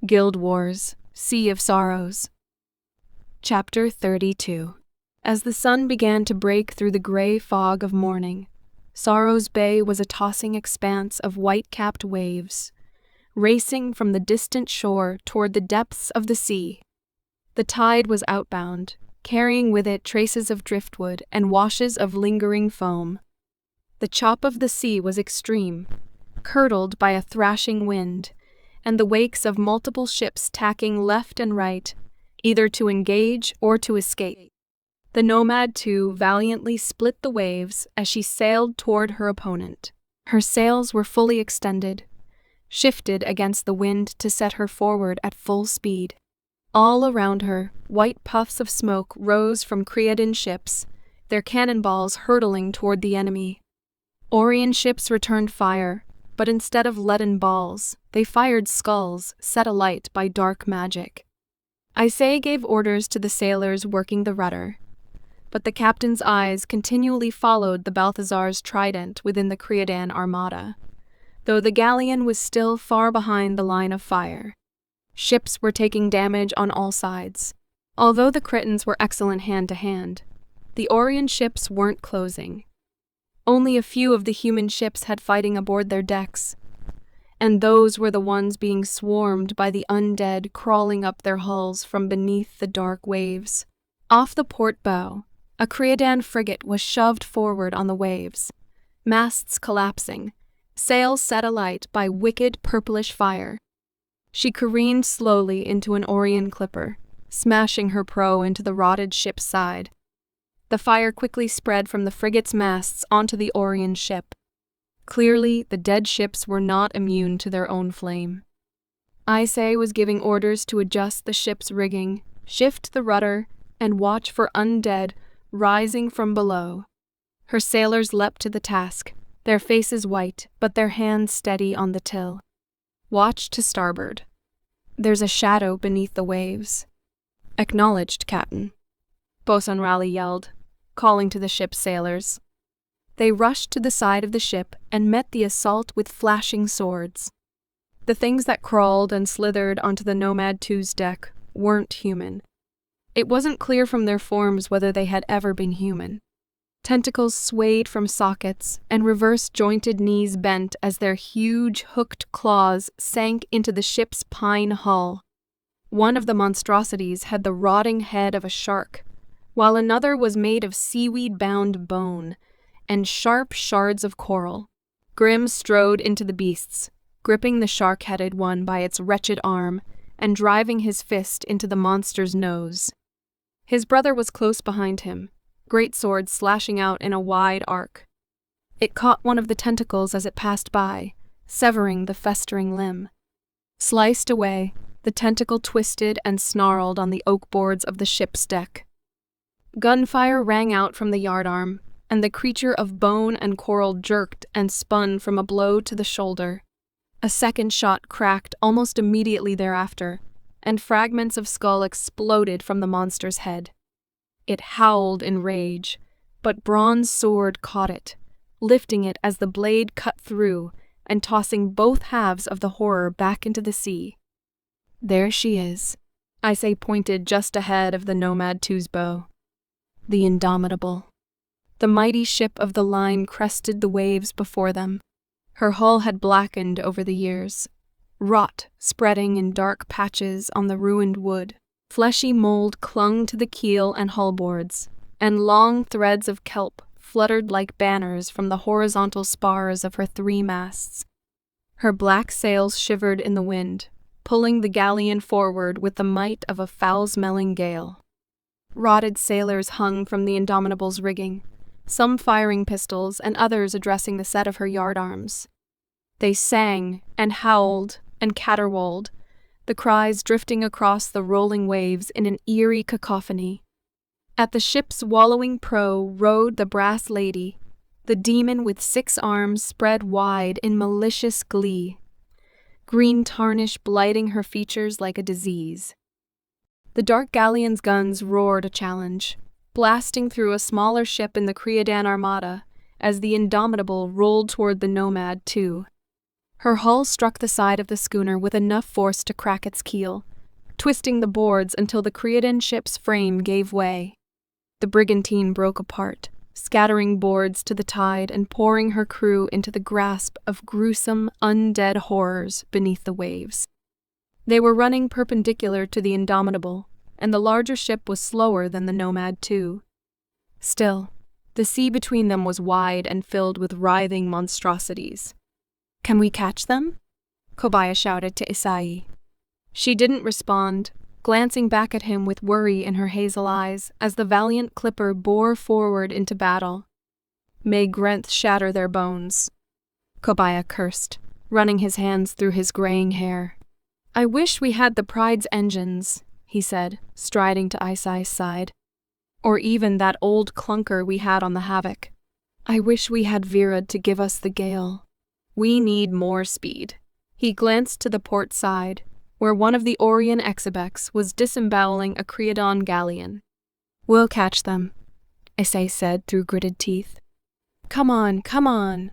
Guild Wars, Sea of Sorrows. Chapter 32. As the sun began to break through the gray fog of morning, Sorrows Bay was a tossing expanse of white-capped waves, racing from the distant shore toward the depths of the sea. The tide was outbound, carrying with it traces of driftwood and washes of lingering foam. The chop of the sea was extreme, curdled by a thrashing wind, and the wakes of multiple ships tacking left and right, either to engage or to escape. The Nomad, too, valiantly split the waves as she sailed toward her opponent. Her sails were fully extended, shifted against the wind to set her forward at full speed. All around her, white puffs of smoke rose from Creadan ships, their cannonballs hurtling toward the enemy. Orion ships returned fire, but instead of leaden balls, they fired skulls set alight by dark magic. Isay gave orders to the sailors working the rudder, but the captain's eyes continually followed the Balthazar's trident within the Creadan armada, though the galleon was still far behind the line of fire. Ships were taking damage on all sides. Although the Cretans were excellent hand-to-hand, the Orion ships weren't closing. Only a few of the human ships had fighting aboard their decks, and those were the ones being swarmed by the undead crawling up their hulls from beneath the dark waves. Off the port bow, a Creadan frigate was shoved forward on the waves, masts collapsing, sails set alight by wicked purplish fire. She careened slowly into an Orion clipper, smashing her prow into the rotted ship's side. The fire quickly spread from the frigate's masts onto the Orion ship. Clearly, the dead ships were not immune to their own flame. Isay was giving orders to adjust the ship's rigging, shift the rudder, and watch for undead rising from below. Her sailors leapt to the task, their faces white, but their hands steady on the till. Watch to starboard. There's a shadow beneath the waves. Acknowledged, Captain. Bosun Raleigh yelled, calling to the ship's sailors. They rushed to the side of the ship and met the assault with flashing swords. The things that crawled and slithered onto the Nomad 2's deck weren't human. It wasn't clear from their forms whether they had ever been human. Tentacles swayed from sockets, and reverse-jointed knees bent as their huge, hooked claws sank into the ship's pine hull. One of the monstrosities had the rotting head of a shark, while another was made of seaweed-bound bone and sharp shards of coral. Grim strode into the beasts, gripping the shark-headed one by its wretched arm and driving his fist into the monster's nose. His brother was close behind him, great sword slashing out in a wide arc. It caught one of the tentacles as it passed by, severing the festering limb. Sliced away, the tentacle twisted and snarled on the oak boards of the ship's deck. Gunfire rang out from the yardarm, and the creature of bone and coral jerked and spun from a blow to the shoulder. A second shot cracked almost immediately thereafter, and fragments of skull exploded from the monster's head. It howled in rage, but Braun's sword caught it, lifting it as the blade cut through and tossing both halves of the horror back into the sea. There she is, Isay pointed just ahead of the Nomad 2's bow. The Indomitable. The mighty ship of the line crested the waves before them. Her hull had blackened over the years, rot spreading in dark patches on the ruined wood. Fleshy mold clung to the keel and hullboards, and long threads of kelp fluttered like banners from the horizontal spars of her 3 masts. Her black sails shivered in the wind, pulling the galleon forward with the might of a foul-smelling gale. Rotted sailors hung from the Indomitable's rigging, some firing pistols and others addressing the set of her yardarms. They sang and howled and caterwauled, the cries drifting across the rolling waves in an eerie cacophony. At the ship's wallowing prow rode the brass lady, the demon with 6 arms spread wide in malicious glee, green tarnish blighting her features like a disease. The dark galleon's guns roared a challenge, blasting through a smaller ship in the Creadan armada as the Indomitable rolled toward the Nomad 2. Her hull struck the side of the schooner with enough force to crack its keel, twisting the boards until the Cretan ship's frame gave way. The brigantine broke apart, scattering boards to the tide and pouring her crew into the grasp of gruesome, undead horrors beneath the waves. They were running perpendicular to the Indomitable, and the larger ship was slower than the Nomad too. Still, the sea between them was wide and filled with writhing monstrosities. "Can we catch them?" Kobaya shouted to Isai. She didn't respond, glancing back at him with worry in her hazel eyes as the valiant clipper bore forward into battle. "May Grenth shatter their bones," Kobaya cursed, running his hands through his graying hair. "I wish we had the Pride's engines," he said, striding to Isai's side. "Or even that old clunker we had on the Havoc. I wish we had Virad to give us the gale. We need more speed." He glanced to the port side, where one of the Orion Exhibex was disemboweling a Creodon galleon. "We'll catch them," Isai said through gritted teeth. Come on.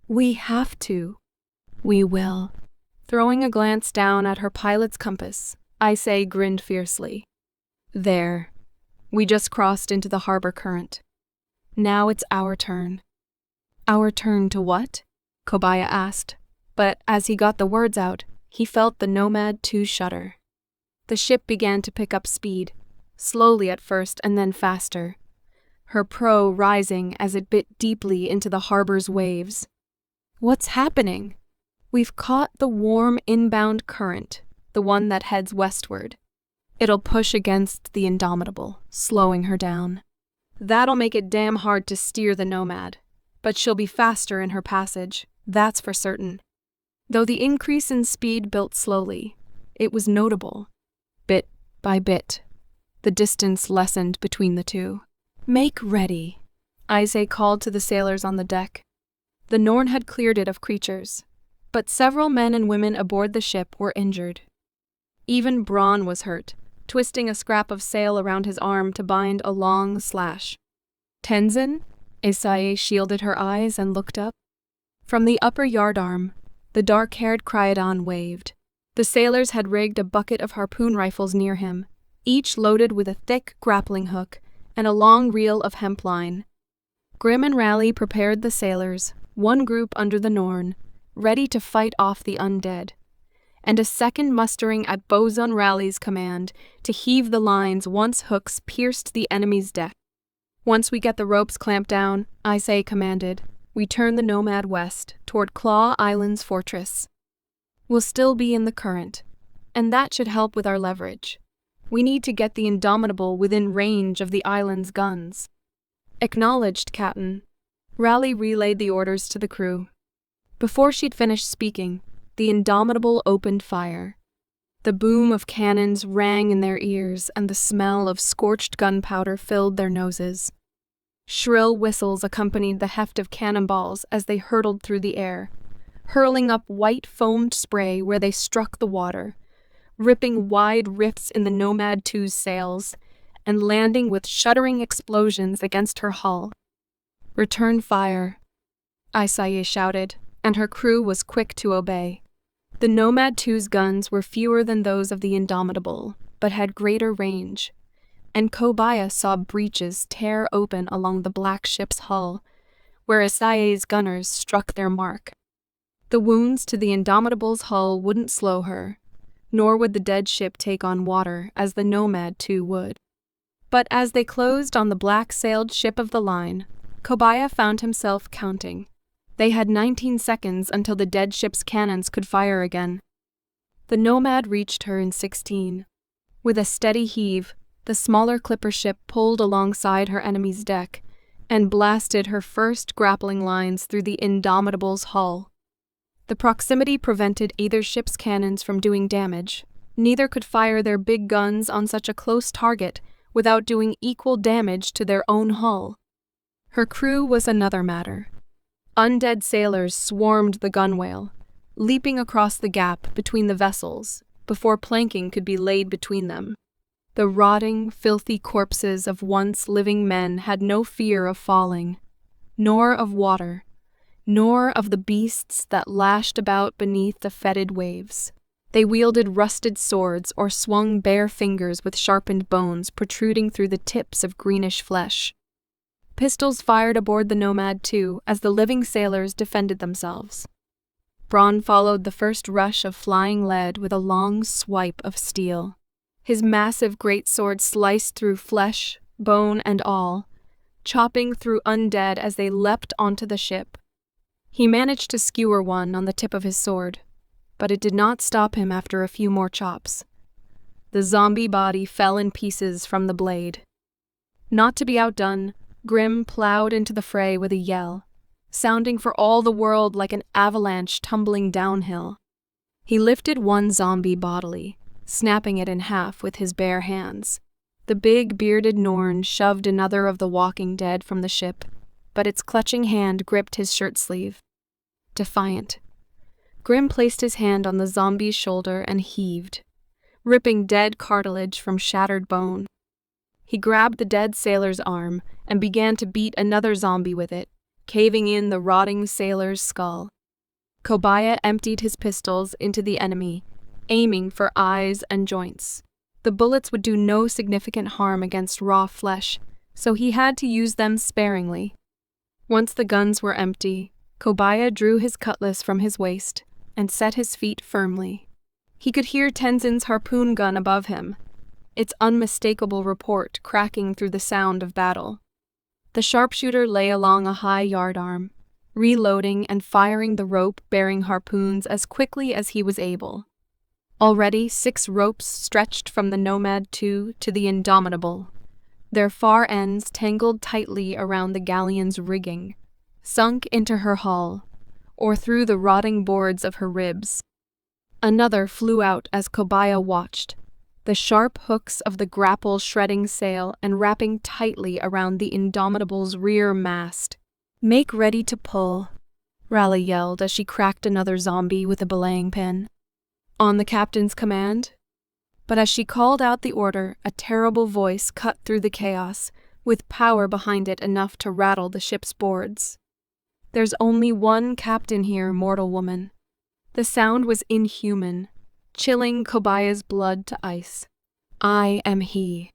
We have to. We will." Throwing a glance down at her pilot's compass, Isai grinned fiercely. "There. We just crossed into the harbor current. Now it's our turn." "Our turn to what?" Kobaya asked, but as he got the words out, he felt the Nomad 2 shudder. The ship began to pick up speed, slowly at first and then faster, her prow rising as it bit deeply into the harbor's waves. "What's happening?" "We've caught the warm inbound current, the one that heads westward. It'll push against the Indomitable, slowing her down. That'll make it damn hard to steer the Nomad, but she'll be faster in her passage, that's for certain." Though the increase in speed built slowly, it was notable. Bit by bit, the distance lessened between the two. "Make ready," Isai called to the sailors on the deck. The Norn had cleared it of creatures, but several men and women aboard the ship were injured. Even Braun was hurt, twisting a scrap of sail around his arm to bind a long slash. "Tenzin?" Isai shielded her eyes and looked up. From the upper yardarm, the dark-haired Creodon waved. The sailors had rigged a bucket of harpoon rifles near him, each loaded with a thick grappling hook and a long reel of hemp line. Grim and Rally prepared the sailors, one group under the Norn, ready to fight off the undead, and a second mustering at Bosun Rally's command to heave the lines once hooks pierced the enemy's deck. "Once we get the ropes clamped down," Isai commanded, "we turn the Nomad west, toward Claw Island's fortress. We'll still be in the current, and that should help with our leverage. We need to get the Indomitable within range of the island's guns." "Acknowledged, Captain." Rally relayed the orders to the crew. Before she'd finished speaking, the Indomitable opened fire. The boom of cannons rang in their ears, and the smell of scorched gunpowder filled their noses. Shrill whistles accompanied the heft of cannonballs as they hurtled through the air, hurling up white foamed spray where they struck the water, ripping wide rifts in the Nomad 2's sails, and landing with shuddering explosions against her hull. "Return fire," Isai shouted, and her crew was quick to obey. The Nomad 2's guns were fewer than those of the Indomitable, but had greater range, and Kobaya saw breaches tear open along the black ship's hull, where Isai's gunners struck their mark. The wounds to the Indomitable's hull wouldn't slow her, nor would the dead ship take on water as the Nomad 2 would. But as they closed on the black-sailed ship of the line, Kobaya found himself counting. They had 19 seconds until the dead ship's cannons could fire again. The Nomad reached her in 16. With a steady heave, the smaller clipper ship pulled alongside her enemy's deck and blasted her first grappling lines through the Indomitable's hull. The proximity prevented either ship's cannons from doing damage. Neither could fire their big guns on such a close target without doing equal damage to their own hull. Her crew was another matter. Undead sailors swarmed the gunwale, leaping across the gap between the vessels before planking could be laid between them. The rotting, filthy corpses of once living men had no fear of falling, nor of water, nor of the beasts that lashed about beneath the fetid waves. They wielded rusted swords or swung bare fingers with sharpened bones protruding through the tips of greenish flesh. Pistols fired aboard the Nomad too, as the living sailors defended themselves. Braun followed the first rush of flying lead with a long swipe of steel. His massive greatsword sliced through flesh, bone, and all, chopping through undead as they leapt onto the ship. He managed to skewer one on the tip of his sword, but it did not stop him after a few more chops. The zombie body fell in pieces from the blade. Not to be outdone, Grim plowed into the fray with a yell, sounding for all the world like an avalanche tumbling downhill. He lifted one zombie bodily, snapping it in half with his bare hands. The big, bearded Norn shoved another of the walking dead from the ship, but its clutching hand gripped his shirt sleeve. Defiant, Grim placed his hand on the zombie's shoulder and heaved, ripping dead cartilage from shattered bone. He grabbed the dead sailor's arm and began to beat another zombie with it, caving in the rotting sailor's skull. Kobaya emptied his pistols into the enemy, aiming for eyes and joints. The bullets would do no significant harm against raw flesh, so he had to use them sparingly. Once the guns were empty, Kobaya drew his cutlass from his waist and set his feet firmly. He could hear Tenzin's harpoon gun above him, its unmistakable report cracking through the sound of battle. The sharpshooter lay along a high yardarm, reloading and firing the rope-bearing harpoons as quickly as he was able. Already 6 ropes stretched from the Nomad 2 to the Indomitable, their far ends tangled tightly around the galleon's rigging, sunk into her hull, or through the rotting boards of her ribs. Another flew out as Kobaya watched, the sharp hooks of the grapple shredding sail and wrapping tightly around the Indomitable's rear mast. "Make ready to pull," Raleigh yelled as she cracked another zombie with a belaying pin. "On the captain's command?" But as she called out the order, a terrible voice cut through the chaos, with power behind it enough to rattle the ship's boards. "There's only one captain here, mortal woman." The sound was inhuman, chilling Kobaya's blood to ice. "I am he."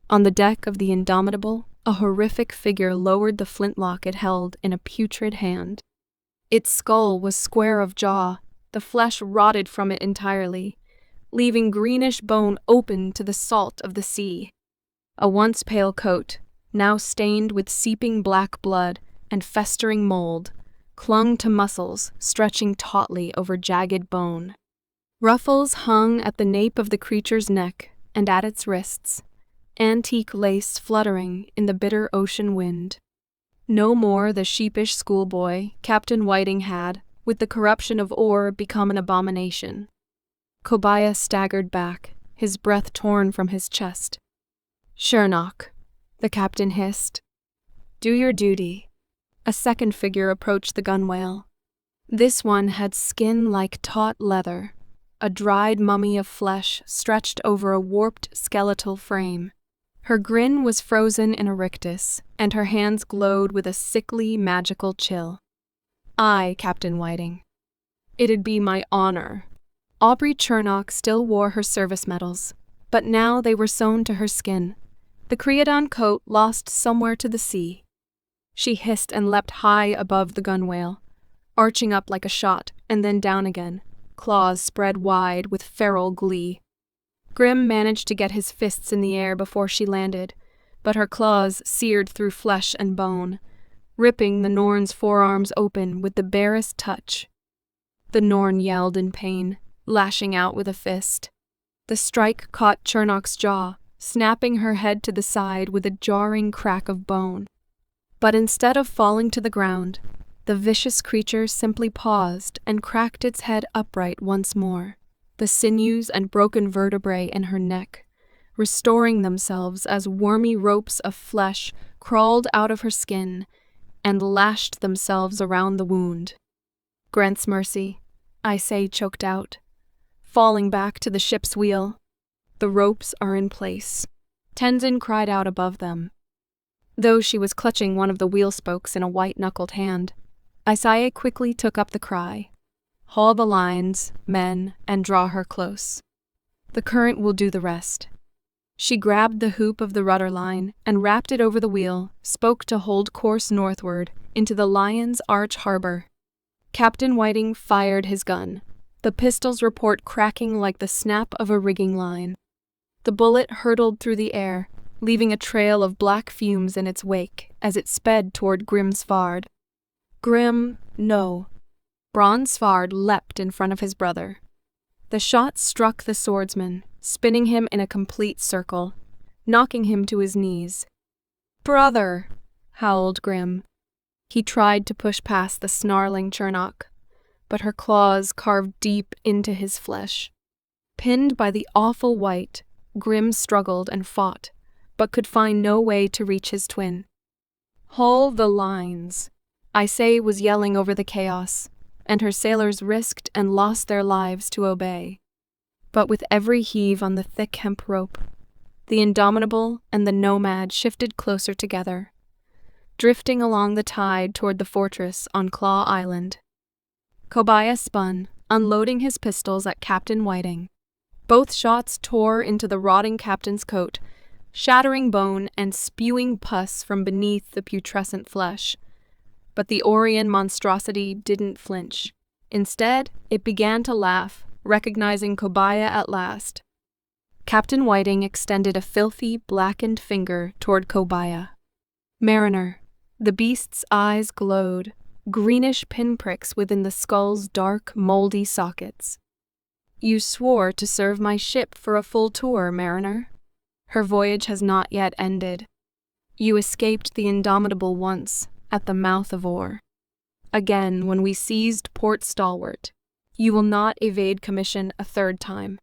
On the deck of the Indomitable, a horrific figure lowered the flintlock it held in a putrid hand. Its skull was square of jaw, the flesh rotted from it entirely, leaving greenish bone open to the salt of the sea. A once pale coat, now stained with seeping black blood and festering mold, clung to muscles stretching tautly over jagged bone. Ruffles hung at the nape of the creature's neck and at its wrists, antique lace fluttering in the bitter ocean wind. No more the sheepish schoolboy Captain Whiting had, with the corruption of ore, become an abomination. Kobaya staggered back, his breath torn from his chest. "Shernock," the captain hissed. "Do your duty." A second figure approached the gunwale. This one had skin like taut leather, a dried mummy of flesh stretched over a warped skeletal frame. Her grin was frozen in a rictus, and her hands glowed with a sickly, magical chill. "I, Captain Whiting. It'd be my honor." Aubrey Chernock still wore her service medals, but now they were sewn to her skin, the Creodon coat lost somewhere to the sea. She hissed and leapt high above the gunwale, arching up like a shot and then down again, claws spread wide with feral glee. Grim managed to get his fists in the air before she landed, but her claws seared through flesh and bone, ripping the Norn's forearms open with the barest touch. The Norn yelled in pain, lashing out with a fist. The strike caught Chernock's jaw, snapping her head to the side with a jarring crack of bone. But instead of falling to the ground, the vicious creature simply paused and cracked its head upright once more, the sinews and broken vertebrae in her neck restoring themselves as wormy ropes of flesh crawled out of her skin and lashed themselves around the wound. "Grant's mercy," I say, choked out, falling back to the ship's wheel. "The ropes are in place." Tenzin cried out above them. Though she was clutching one of the wheel spokes in a white-knuckled hand, Isaiah quickly took up the cry. Haul the lines, men, and draw her close. The current will do the rest. She grabbed the hoop of the rudder line and wrapped it over the wheel, spoke to hold course northward into the Lion's Arch harbor. Captain Whiting fired his gun, the pistol's report cracking like the snap of a rigging line. The bullet hurtled through the air, leaving a trail of black fumes in its wake as it sped toward Grimsvard. Grim, no. Bronsvard leapt in front of his brother. The shot struck the swordsman, spinning him in a complete circle, knocking him to his knees. "Brother!" howled Grim. He tried to push past the snarling Chernok, but her claws carved deep into his flesh. Pinned by the awful white, Grim struggled and fought, but could find no way to reach his twin. "Haul the lines!" Isay was yelling over the chaos, and her sailors risked and lost their lives to obey. But with every heave on the thick hemp rope, the Indomitable and the Nomad shifted closer together, drifting along the tide toward the fortress on Claw Island. Kobaya spun, unloading his pistols at Captain Whiting. Both shots tore into the rotting captain's coat, shattering bone and spewing pus from beneath the putrescent flesh. But the Orion monstrosity didn't flinch. Instead, it began to laugh, recognizing Kobaya at last. Captain Whiting extended a filthy, blackened finger toward Kobaya. "Mariner." The beast's eyes glowed, greenish pinpricks within the skull's dark, moldy sockets. "You swore to serve my ship for a full tour, Mariner. Her voyage has not yet ended. You escaped the Indomitable once, at the mouth of Ore. Again when we seized Port Stalwart. You will not evade commission a third time."